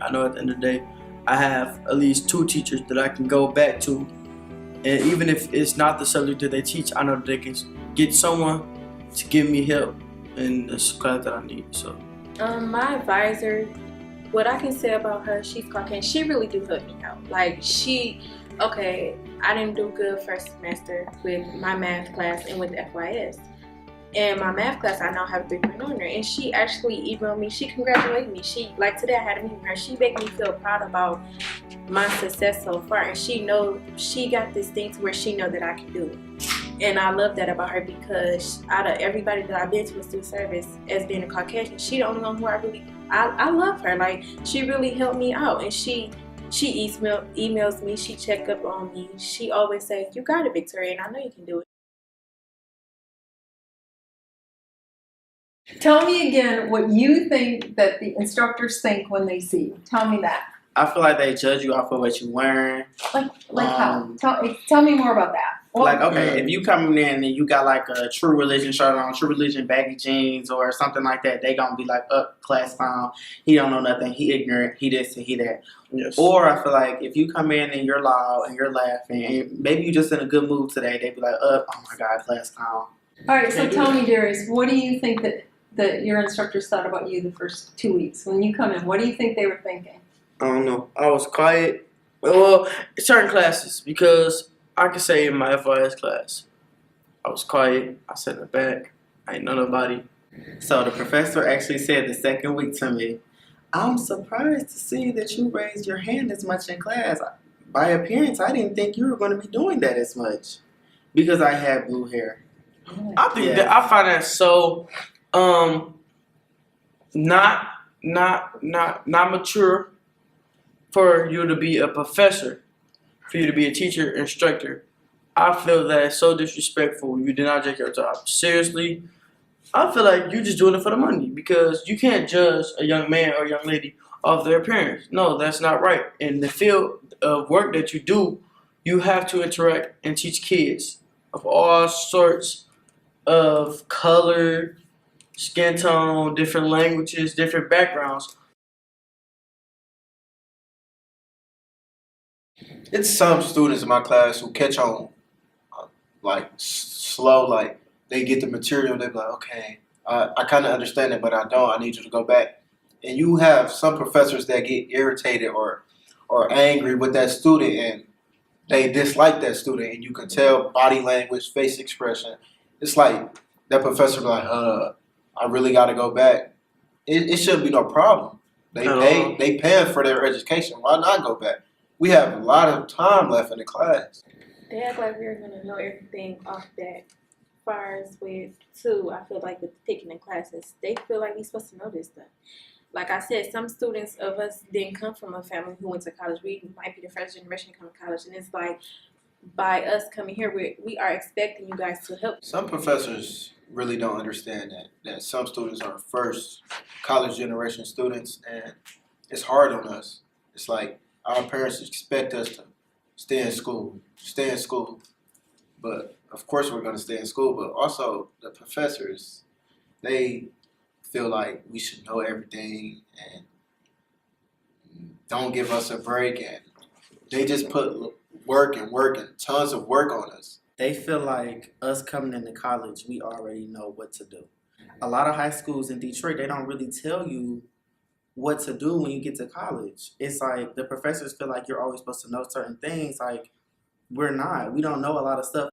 I know at the end of the day, I have at least 2 teachers that I can go back to. And even if it's not the subject that they teach, I know that they can get someone to give me help in this class that I need. So, my advisor, what I can say about her, she's Caucasian. She really do help me out. Like I didn't do good first semester with my math class and with FYS. And my math class, I now have a 3.0 on her. And she actually emailed me. She congratulated me. Like today I had a meeting with her. She made me feel proud about my success so far. And she got this thing to where she know that I can do it. And I love that about her because out of everybody that I've been to in student service as being a Caucasian, she the only one who I love her. Like, she really helped me out. And she emails me. She check up on me. She always say, "You got it, Victoria, and I know you can do it." Tell me again what you think that the instructors think when they see you. Tell me that. I feel like they judge you off of what you're wearing. Like how? Tell me more about that. Like, okay, if you coming in and you got like a True Religion shirt on, True Religion baggy jeans or something like that, they gonna be like, class clown. He don't know nothing. He ignorant. He this and he that. Yes. Or I feel like if you come in and you're loud and you're laughing and maybe you're just in a good mood today, they be like, oh my God, class clown. All right, so tell me, Darius, what do you think that your instructors thought about you the first 2 weeks when you come in? What do you think they were thinking? I don't know. I was quiet. Well, certain classes, because I could say in my FIS class, I was quiet. I sat in the back. I ain't know nobody. So the professor actually said the second week to me, I'm surprised to see that you raised your hand as much in class. By appearance, I didn't think you were going to be doing that as much because I had blue hair. I think that I find that so not mature for you to be a professor, for you to be a teacher, instructor. I feel that it's so disrespectful. You did not take your job seriously. I feel like you're just doing it for the money because you can't judge a young man or young lady off their appearance. No, that's not right. In the field of work that you do, you have to interact and teach kids of all sorts of color, skin tone, different languages, different backgrounds. It's some students in my class who catch on like slow, like they get the material, they be like, okay, I kind of understand it, but I don't. I need you to go back. And you have some professors that get irritated or angry with that student, and they dislike that student, and you can tell body language, face expression. It's like that professor be like, I really got to go back. It shouldn't be no problem. They paying for their education. Why not go back? We have a lot of time left in the class. They act like we're gonna know everything off that. As far as with two, I feel like with picking in classes, they feel like we're supposed to know this stuff. Like I said, some students of us didn't come from a family who went to college. We might be the first generation to come to college, and it's like by us coming here, we are expecting you guys to help. Some professors really don't understand that some students are first college generation students, and it's hard on us. It's like our parents expect us to stay in school. But of course we're going to stay in school, but also the professors, they feel like we should know everything and don't give us a break, and they just put work and tons of work on us. They feel like us coming into college, we already know what to do. A lot of high schools in Detroit, they don't really tell you what to do when you get to college. It's like the professors feel like you're always supposed to know certain things. Like, we're not. We don't know a lot of stuff.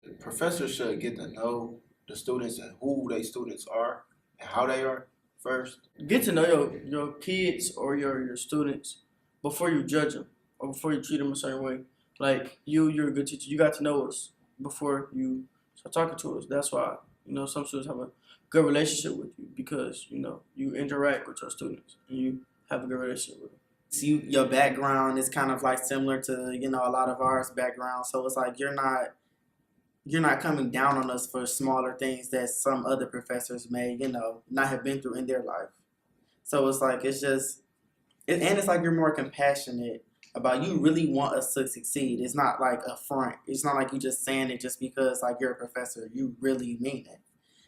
The professors should get to know the students and who they students are and how they are first. Get to know your kids or your students before you judge them or before you treat them a certain way. Like, you're a good teacher. You got to know us before you start talking to us. That's why, some students have a good relationship with you because, you interact with your students and you have a good relationship with them. See, your background is kind of like similar to, a lot of ours background. So it's like you're not coming down on us for smaller things that some other professors may, not have been through in their life. So it's like, it's like you're more compassionate about you really want us to succeed. It's not like a front. It's not like you just saying it just because like you're a professor. You really mean it.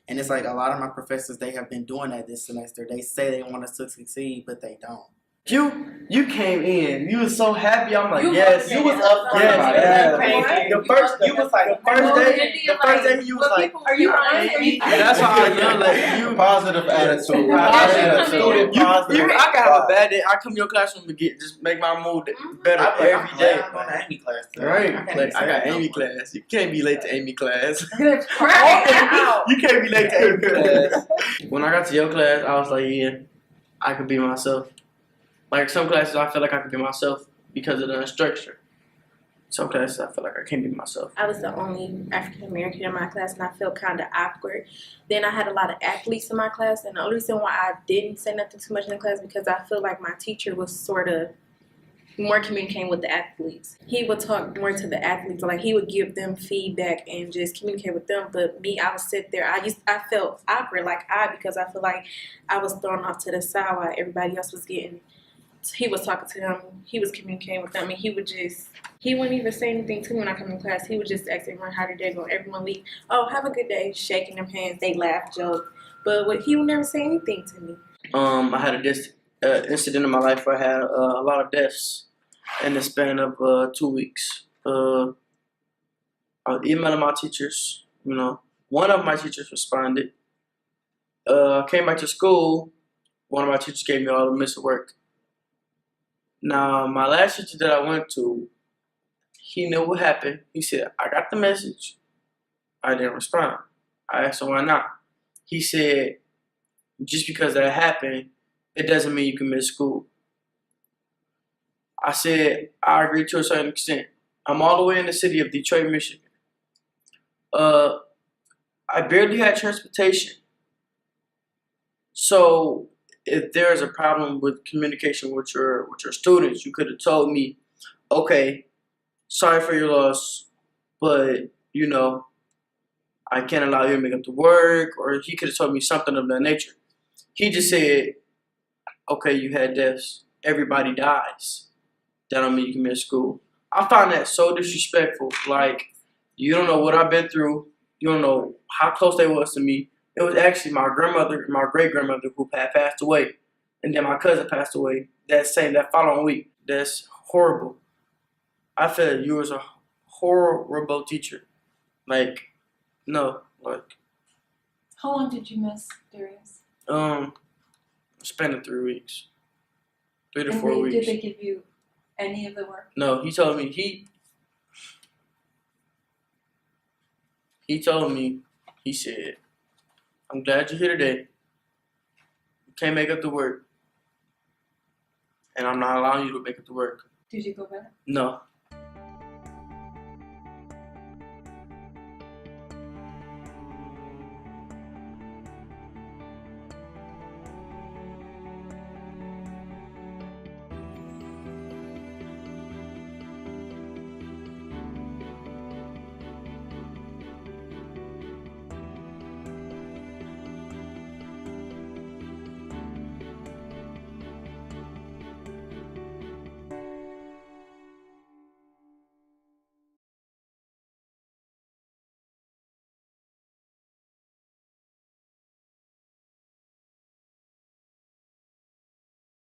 And it's like a lot of my professors, they have been doing that this semester. They say they want us to succeed, but they don't. You came in. You was so happy. I'm like, You yes. You was upfront Yes, about yes. it. The first, you was like, the first day, you was like, Are you honest? that's how I feel. Like you, Positive attitude. Yeah. Student you, positive. I can have a bad day. I come to your classroom to just make my mood better I'm like, every day. I'm going to Amy class today. Right, can't like I say got no Amy more. class. You can't be late to Amy class. Right. You can't be late to Amy class. When I got to your class, I was like, yeah, I could be myself. Like some classes, I feel like I could be myself because of the structure. Some classes, I feel like I can't be myself. I was the only African American in my class, and I felt kind of awkward. Then I had a lot of athletes in my class, and the only reason why I didn't say nothing too much in the class because I feel like my teacher was sort of more communicating with the athletes. He would talk more to the athletes, like he would give them feedback and just communicate with them. But me, I would sit there. I felt awkward, because I feel like I was thrown off to the side while everybody else was getting. He was talking to them, he was communicating with them, and he wouldn't even say anything to me when I come in class. He would just ask everyone how their day going. Everyone leave, oh, have a good day, shaking their hands, they laugh, joke. But he would never say anything to me. I had a incident in my life where I had a lot of deaths in the span of 2 weeks. I was emailing my teachers. One of my teachers responded. I came back to school. One of my teachers gave me all the missing work. Now, my last teacher that I went to, he knew what happened. He said, I got the message. I didn't respond. I asked him why not. He said, just because that happened, it doesn't mean you can miss school. I said, I agree to a certain extent. I'm all the way in the city of Detroit, Michigan. I barely had transportation. So if there's a problem with communication with your students, you could have told me, okay, sorry for your loss, but I can't allow you to make up the work, or he could have told me something of that nature. He just said, okay, you had deaths. Everybody dies. That don't mean you can miss school. I find that so disrespectful. Like, you don't know what I've been through. You don't know how close they was to me. It was actually my grandmother and my great-grandmother who had passed away. And then my cousin passed away that following week. That's horrible. I feel you was a horrible teacher. Like, no, like. How long did you miss, Darius? Spending 3 weeks. 3 to And 4 weeks. did they give you any of the work? No, he told me he said, I'm glad you're here today. You can't make up the work. And I'm not allowing you to make up the work. Did you go back? No.